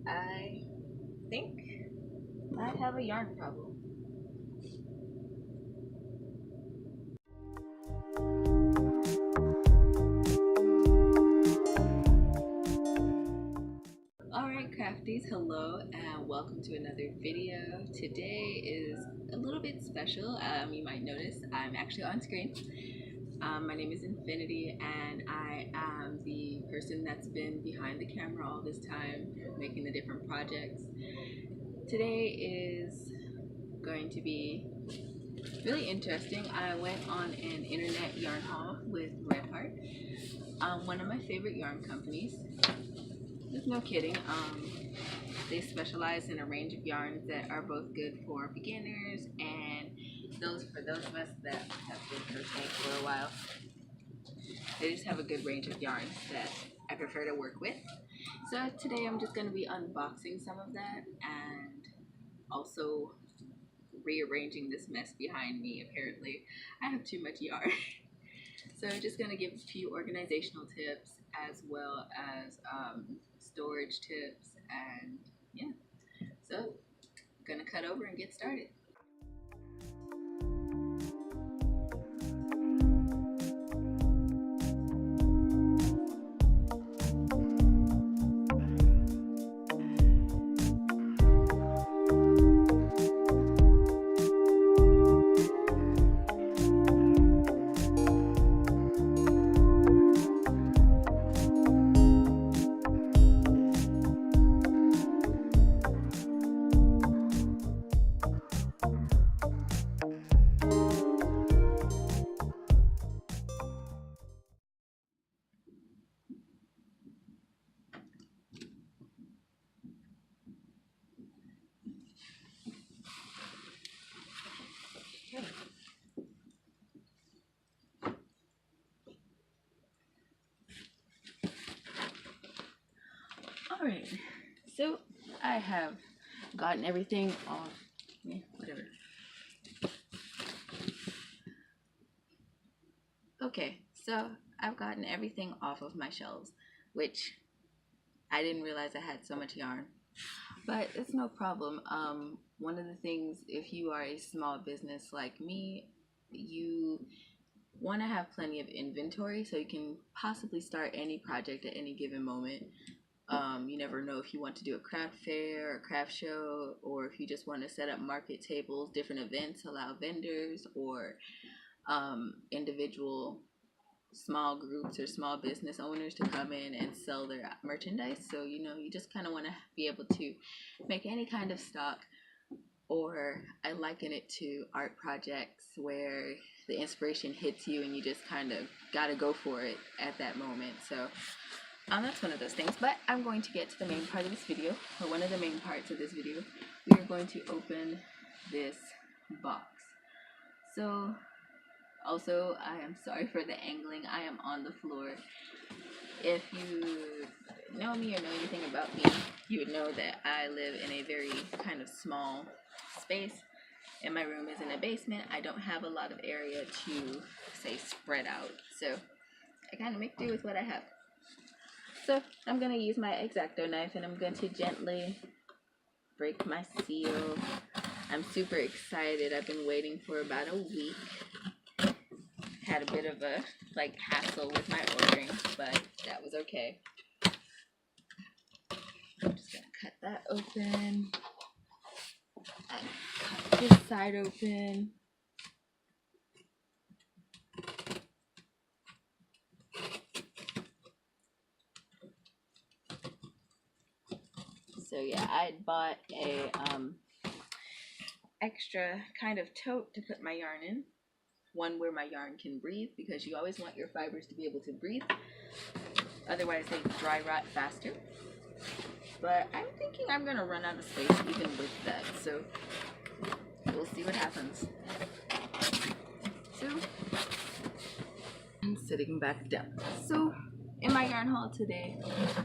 I think I have a yarn problem. Alright crafties, hello and welcome to another video. Today is a little bit special. You might notice I'm actually on screen. My name is Infiniti and I am the person that's been behind the camera all this time making the different projects. Today is going to be really interesting. I went on an internet yarn haul with Red Heart, one of my favorite yarn companies. There's no kidding. They specialize in a range of yarns that are both good for beginners and those of us that have been crocheting for a while. They just have a good range of yarns that I prefer to work with. So today I'm just going to be unboxing some of that and also rearranging this mess behind me. Apparently I have too much yarn. So I'm just going to give a few organizational tips as well as storage tips, and yeah, so I'm gonna cut over and get started. Alright, so I have gotten everything off. Yeah, whatever. Okay, so I've gotten everything off of my shelves, which I didn't realize I had so much yarn, but it's no problem. One of the things, if you are a small business like me, you want to have plenty of inventory so you can possibly start any project at any given moment. You never know if you want to do a craft fair or craft show, or if you just want to set up market tables, different events, allow vendors or individual small groups or small business owners to come in and sell their merchandise. So, you just kind of want to be able to make any kind of stock. Or I liken it to art projects where the inspiration hits you and you just kind of got to go for it at that moment. So that's one of those things. But I'm going to get to the main part of this video, or one of the main parts of this video. We are going to open this box. So also, I am sorry for the angling. I am on the floor. If you know me or know anything about me, you would know that I live in a very kind of small space, and my room is in a basement. I don't have a lot of area to, say, spread out. So I kind of make do with what I have. So I'm going to use my X-Acto knife and I'm going to gently break my seal. I'm super excited. I've been waiting for about a week. Had a bit of a hassle with my ordering, but that was okay. I'm just gonna cut that open and cut this side open. So yeah, I bought a extra kind of tote to put my yarn in. One where my yarn can breathe, because you always want your fibers to be able to breathe. Otherwise they dry rot faster. But I'm thinking I'm going to run out of space even with that. So we'll see what happens. So I'm sitting back down. So in my yarn haul today,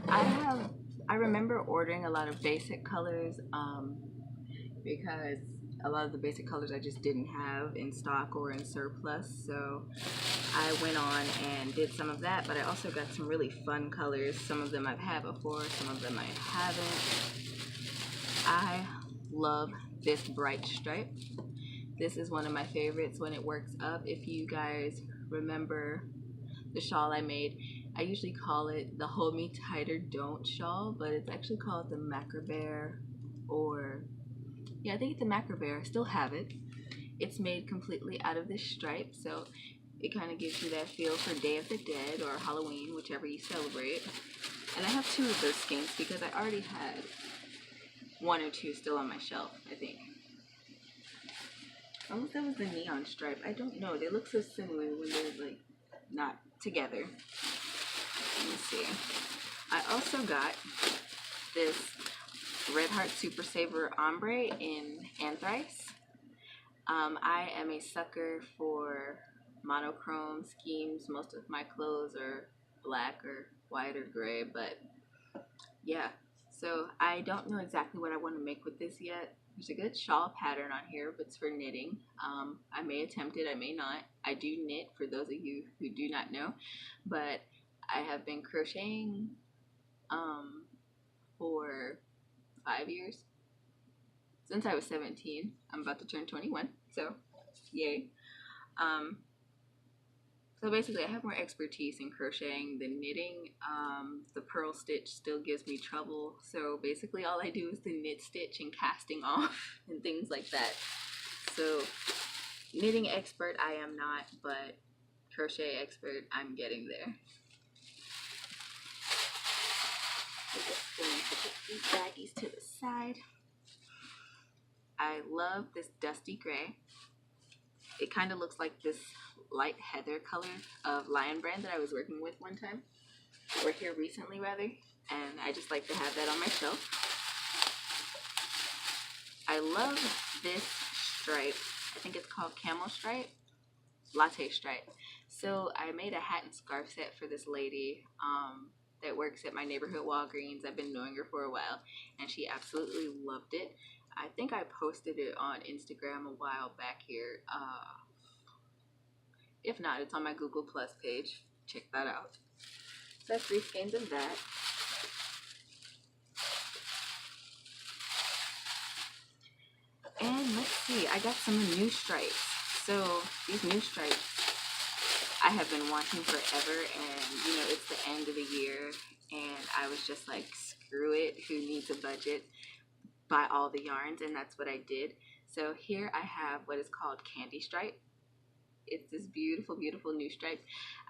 I remember ordering a lot of basic colors because a lot of the basic colors I just didn't have in stock or in surplus, so I went on and did some of that. But I also got some really fun colors. Some of them I've had before, some of them I haven't. I love this bright stripe. This is one of my favorites when it works up. If you guys remember the shawl I made, I usually call it the Hold Me Tighter Don't shawl, but it's actually called the Macra Bear, or yeah, I think it's a Macra Bear. I still have it. It's made completely out of this stripe, so it kind of gives you that feel for Day of the Dead or Halloween, whichever you celebrate. And I have two of those skeins because I already had one or two still on my shelf, I think. Almost that was the neon stripe. I don't know. They look so similar when they're like not together. Let me see. I also got this Red Heart Super Saver Ombre in Anthrax. I am a sucker for monochrome schemes. Most of my clothes are black or white or gray, but yeah. So I don't know exactly what I want to make with this yet. There's a good shawl pattern on here, but it's for knitting. I may attempt it, I may not. I do knit, for those of you who do not know, but I have been crocheting for 5 years. Since I was 17. I'm about to turn 21, so yay. So basically I have more expertise in crocheting than knitting. The purl stitch still gives me trouble, so basically all I do is the knit stitch and casting off and things like that. So knitting expert I am not, but crochet expert I'm getting there. Just going to put these baggies to the side. I love this dusty gray. It kind of looks like this light heather color of Lion Brand that I was working with one time, or here recently rather, and I just like to have that on my shelf. I love this stripe. I think it's called Camel Stripe, Latte Stripe. So I made a hat and scarf set for this lady that works at my neighborhood Walgreens. I've been knowing her for a while, and she absolutely loved it. I think I posted it on Instagram a while back here. If not, it's on my Google Plus page. Check that out. So I have 3 skeins of that. And let's see, I got some new stripes. So these new stripes I have been wanting forever, and you know, it's the end of the year, and I was just like, screw it, who needs a budget? Buy all the yarns, and that's what I did. So here I have what is called Candy Stripe. It's this beautiful, beautiful new stripe.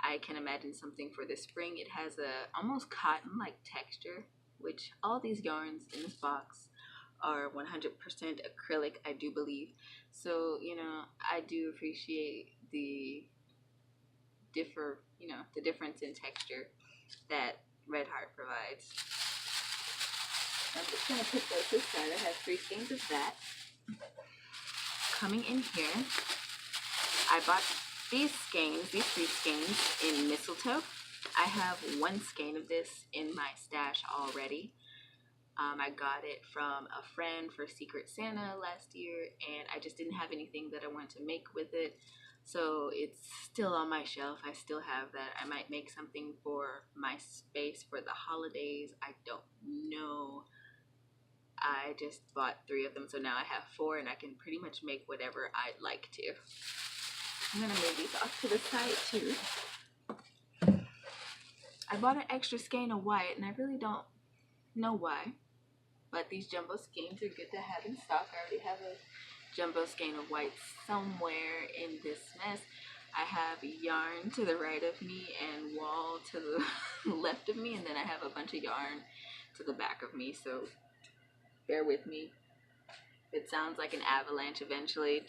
I can imagine something for the spring. It has a almost cotton-like texture, which all these yarns in this box are 100% acrylic, I do believe. So, you know, I do appreciate the difference in texture that Red Heart provides. I'm just gonna put those to the side. I have 3 skeins of that. Coming in here, I bought these 3 skeins in mistletoe. I have 1 skein of this in my stash already. I got it from a friend for Secret Santa last year, and I just didn't have anything that I wanted to make with it. So it's still on my shelf. I still have that. I might make something for my space for the holidays. I don't know. I just bought 3 of them, so now I have 4, and I can pretty much make whatever I'd like to. I'm gonna move these off to the side too. I bought an extra skein of white, and I really don't know why, but these jumbo skeins are good to have in stock. I already have a jumbo skein of white somewhere in this mess. I have yarn to the right of me and wall to the left of me, and then I have a bunch of yarn to the back of me, so bear with me. It sounds like an avalanche eventually.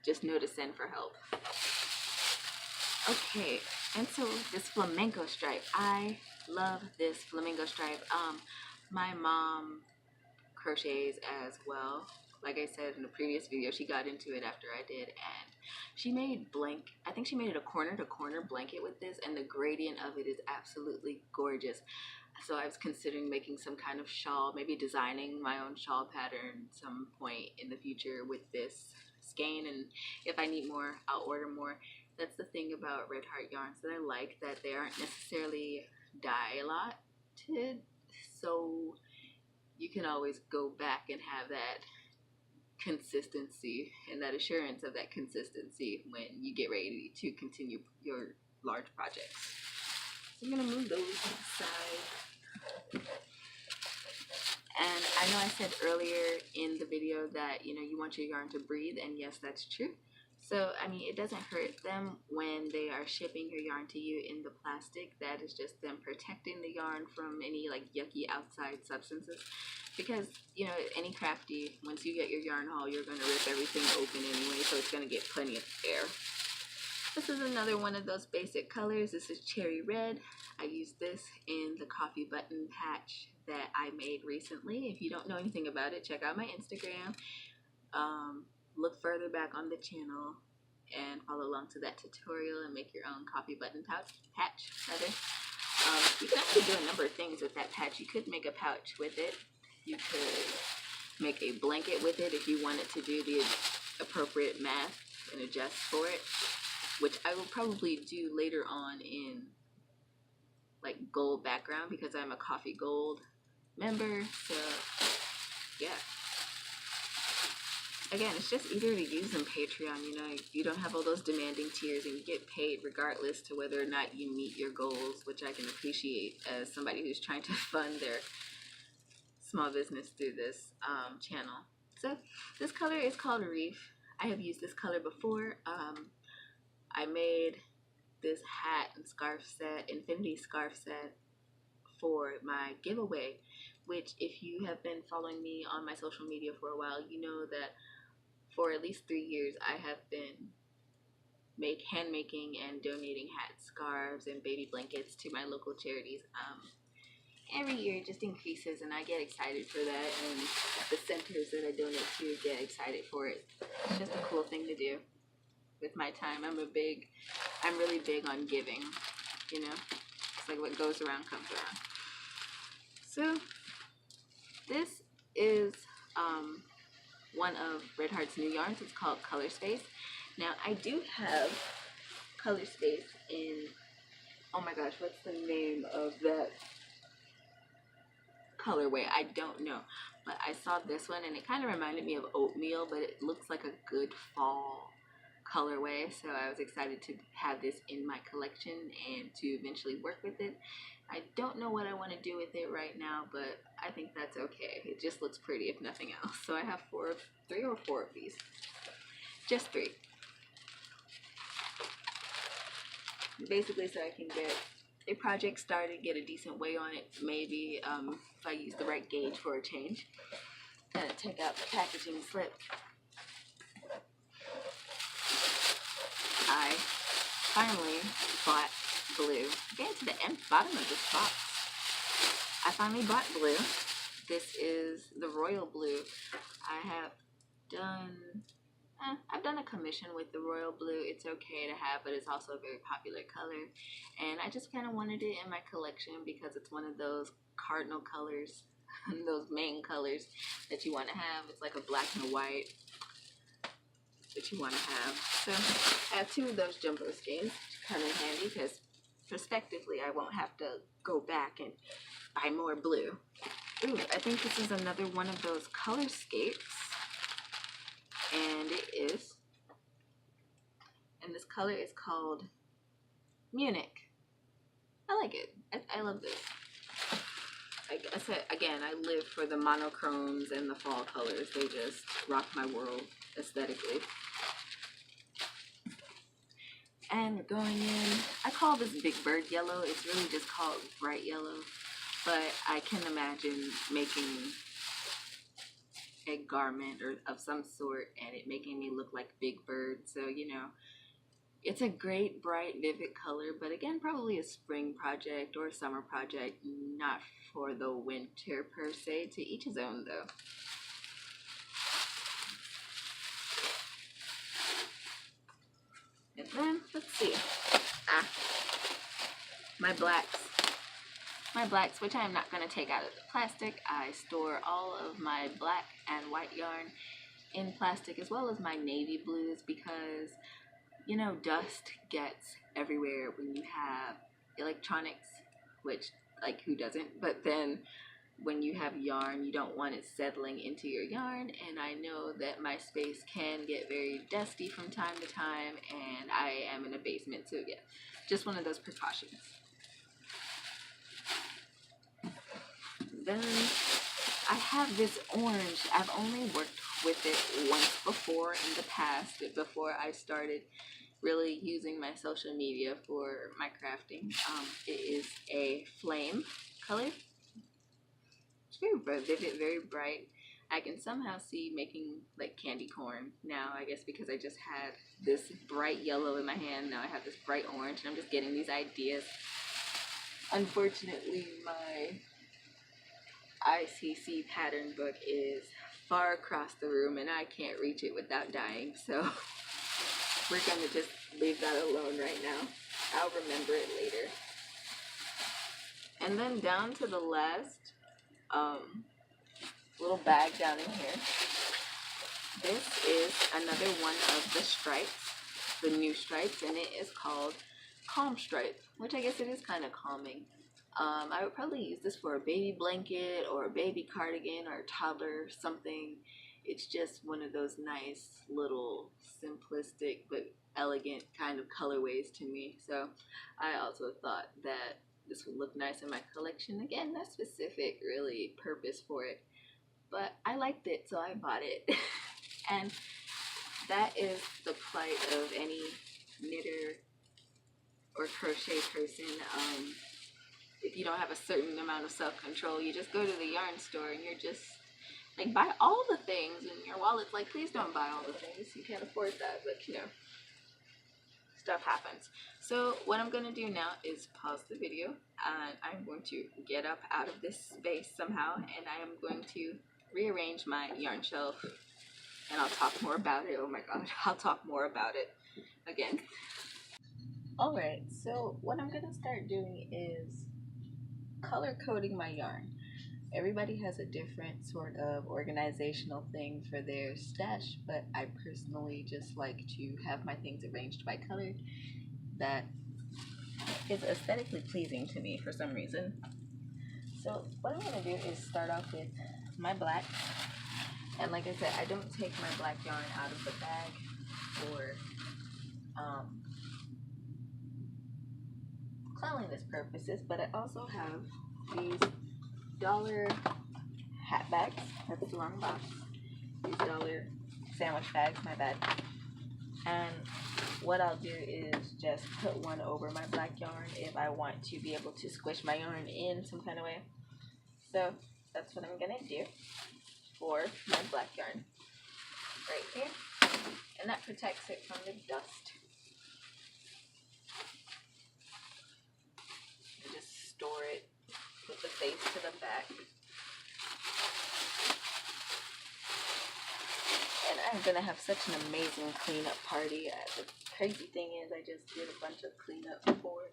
Just know to send for help. Okay, and so this flamenco stripe. I love this flamenco stripe. My mom crochets as well. Like I said in the previous video, she got into it after I did, and she made I think she made it a corner to corner blanket with this, and the gradient of it is absolutely gorgeous. So I was considering making some kind of shawl, maybe designing my own shawl pattern some point in the future with this skein. And if I need more, I'll order more. That's the thing about Red Heart yarns that I like, that they aren't necessarily dye-lotted, so you can always go back and have that consistency and that assurance of that consistency when you get ready to continue your large projects. So I'm gonna move those aside. And I know I said earlier in the video that you want your yarn to breathe, and yes, that's true. So I mean, it doesn't hurt them when they are shipping your yarn to you in the plastic. That is just them protecting the yarn from any like yucky outside substances, because any crafty, once you get your yarn haul, you're going to rip everything open anyway, so it's going to get plenty of air. This is another one of those basic colors. This is cherry red. I used this in the coffee button patch that I made recently. If you don't know anything about it, check out my Instagram. Look further back on the channel and follow along to that tutorial and make your own coffee button patch. You can actually do a number of things with that patch. You could make a pouch with it. You could make a blanket with it if you wanted to do the appropriate math and adjust for it, which I will probably do later on in like gold background, because I'm a coffee gold member. So yeah, again, it's just easier to use than Patreon. You don't have all those demanding tiers, and you get paid regardless to whether or not you meet your goals, which I can appreciate as somebody who's trying to fund their small business through this channel. So this color is called Reef. I have used this color before. I made this hat and scarf set, Infiniti scarf set, for my giveaway, which if you have been following me on my social media for a while, you know that for at least 3 years I have been hand making and donating hats, scarves, and baby blankets to my local charities. Every year it just increases, and I get excited for that, and the centers that I donate to get excited for it. It's just a cool thing to do with my time. I'm really big on giving, It's like what goes around comes around. So this is one of Red Heart's new yarns. It's called Color Space. Now I do have Color Space in, oh my gosh, what's the name of that colorway? I don't know, but I saw this one and it kind of reminded me of oatmeal, but it looks like a good fall colorway, so I was excited to have this in my collection and to eventually work with it. I don't know what I want to do with it right now, but I think that's okay. It just looks pretty if nothing else. So I have 3 or 4 of these. Just 3. Basically so I can get a project started, get a decent weight on it, maybe if I use the right gauge for a change. Gonna take out the packaging slip. I finally bought blue. Getting to the bottom of this box. I finally bought blue. This is the royal blue. I've done a commission with the royal blue. It's okay to have, but it's also a very popular color. And I just kind of wanted it in my collection because it's one of those cardinal colors, those main colors that you want to have. It's like a black and white that you want to have. So I have 2 of those jumbo skeins, which come in handy because prospectively I won't have to go back and buy more blue. Ooh, I think this is another one of those color skates, and it is, and this color is called Munich. I like it. I love this. Like I said, again, I live for the monochromes and the fall colors. They just rock my world aesthetically. And going in, I call this Big Bird yellow. It's really just called bright yellow, but I can imagine making a garment or of some sort and it making me look like Big Bird. So it's a great, bright, vivid color, but again, probably a spring project or a summer project, not for the winter per se. To each his own, though. And then, let's see. My blacks. my blacks, which I am not going to take out of the plastic. I store all of my black and white yarn in plastic, as well as my navy blues, because you know dust gets everywhere when you have electronics, which, like, who doesn't? But then when you have yarn, you don't want it settling into your yarn, and I know that my space can get very dusty from time to time, and I am in a basement, so yeah, just one of those precautions. Then I have this orange. I've only worked with it once before in the past, before I started really using my social media for my crafting. It is a flame color. It's very vivid, very bright. I can somehow see making like candy corn now, I guess, because I just had this bright yellow in my hand. Now I have this bright orange, and I'm just getting these ideas. Unfortunately, my ICC pattern book is far across the room, and I can't reach it without dying, so we're gonna just leave that alone right now. I'll remember it later. And then down to the last little bag down in here. This is another one of the stripes, the new stripes, and it is called Calm Stripe, which I guess it is kind of calming. I would probably use this for a baby blanket or a baby cardigan or a toddler something. It's just one of those nice little simplistic but elegant kind of colorways to me. So I also thought that this would look nice in my collection. Again, no specific really purpose for it, but I liked it, so I bought it. And that is the plight of any knitter or crochet person. If you don't have a certain amount of self-control, you just go to the yarn store and you're just like, buy all the things, and your wallet's like, please don't buy all the things, you can't afford that, but you know, stuff happens. So what I'm gonna do now is pause the video, and I'm going to get up out of this space somehow, and I am going to rearrange my yarn shelf, and I'll talk more about it. Oh my god, I'll talk more about it again. Alright, so what I'm gonna start doing is color coding my yarn. Everybody has a different sort of organizational thing for their stash, but I personally just like to have my things arranged by color. That is aesthetically pleasing to me for some reason. So what I'm going to do is start off with my black. And like I said, I don't take my black yarn out of the bag for cleanliness purposes, but I also have these dollar hat bags. That's the wrong box. These dollar sandwich bags, my bad. And what I'll do is just put one over my black yarn if I want to be able to squish my yarn in some kind of way. So that's what I'm gonna do for my black yarn right here, and that protects it from the dust. You just store it with the face to the back. And I'm gonna have such an amazing cleanup party. The crazy thing is I just did a bunch of cleanup for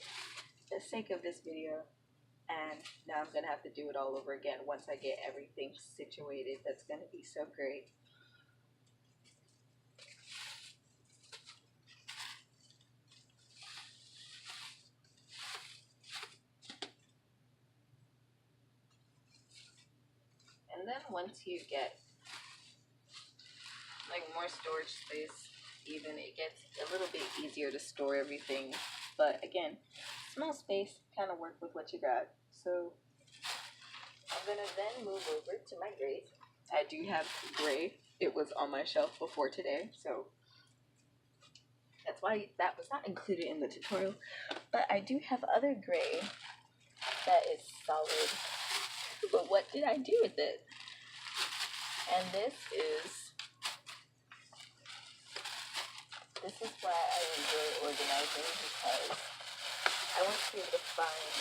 the sake of this video, and now I'm gonna have to do it all over again once I get everything situated. That's gonna be so great. And then once you get like more storage space, even, it gets a little bit easier to store everything. But again, small space, kind of work with what you got. So I'm gonna then move over to my grays. I do have gray. It was on my shelf before today, so that's why that was not included in the tutorial. But I do have other gray that is solid. But what did I do with it? And this is why I enjoy organizing, because I want to be able to find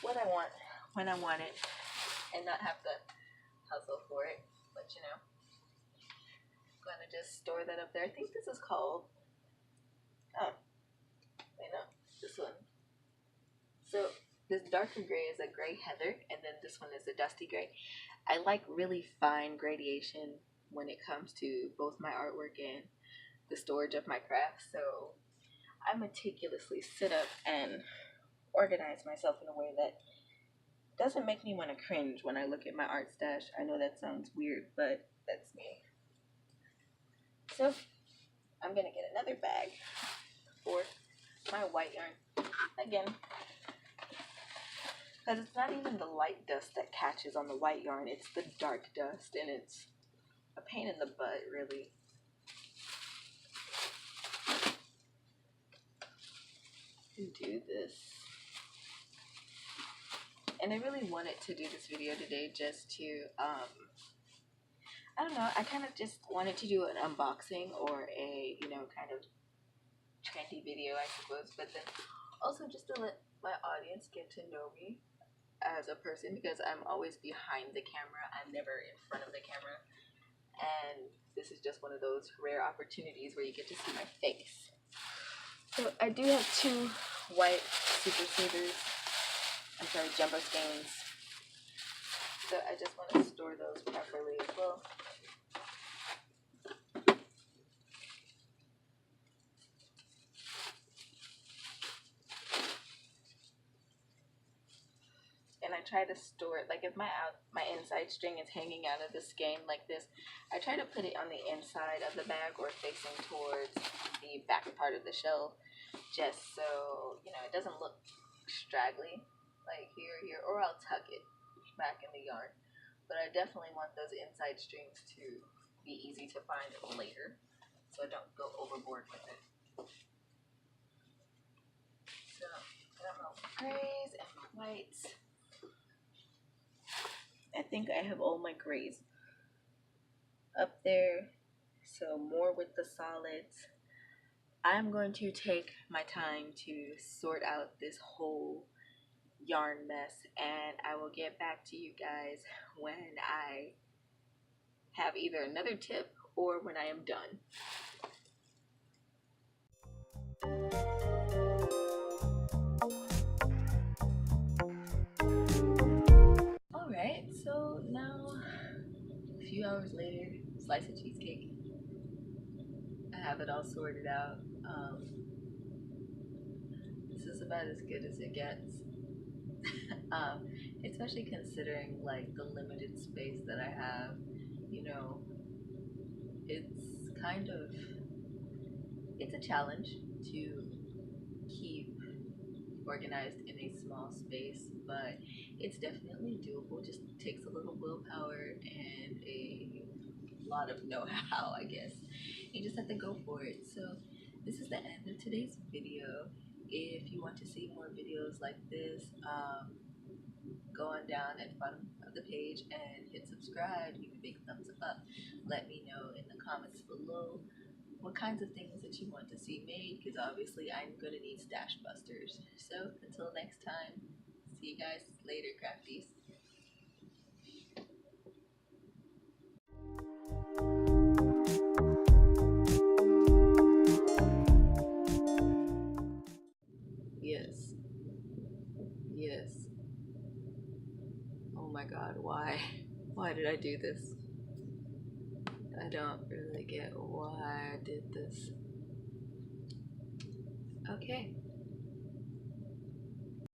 what I want when I want it and not have to hustle for it. But you know, I'm gonna just store that up there. I think this is called, oh, wait, no, this one. So This darker gray is a gray heather, and then this one is a dusty gray. I like really fine gradation when it comes to both my artwork and the storage of my craft. So I meticulously sit up and organize myself in a way that doesn't make me want to cringe when I look at my art stash. I know that sounds weird, but that's me. So I'm gonna get another bag for my white yarn again, because it's not even the light dust that catches on the white yarn, it's the dark dust, and it's a pain in the butt, really. Do this. And I really wanted to do this video today just to I don't know, I kind of just wanted to do an unboxing or a, kind of trendy video, I suppose, but then also just to let my audience get to know me as a person, because I'm always behind the camera, I'm never in front of the camera, and this is just one of those rare opportunities where you get to see my face. So I do have two white super savers, jumbo skeins, so I just want to store those properly as well. And I try to store it, like if my inside string is hanging out of the skein like this, I try to put it on the inside of the bag or facing towards the back part of the shell, just so it doesn't look straggly, like here, or I'll tuck it back in the yarn. But I definitely want those inside strings to be easy to find later, so I don't go overboard with it. So I got my grays and my whites. I think I have all my grays up there, so more with the solids. I'm going to take my time to sort out this whole yarn mess, and I will get back to you guys when I have either another tip or when I am done. Alright, so now a few hours later, slice of cheesecake. I have it all sorted out. This is about as good as it gets. Especially considering like the limited space that I have, it's a challenge to keep organized in a small space, but it's definitely doable. Just takes a little willpower and a lot of know-how, I guess. You just have to go for it. So this is the end of today's video. If you want to see more videos like this, go on down at the bottom of the page and hit subscribe. Give me a big thumbs up. Let me know in the comments below what kinds of things that you want to see made, because obviously I'm going to need stash busters. So until next time, see you guys later, crafties. Yes. Yes. Oh my god, why? Why did I do this? I don't really get why I did this. Okay.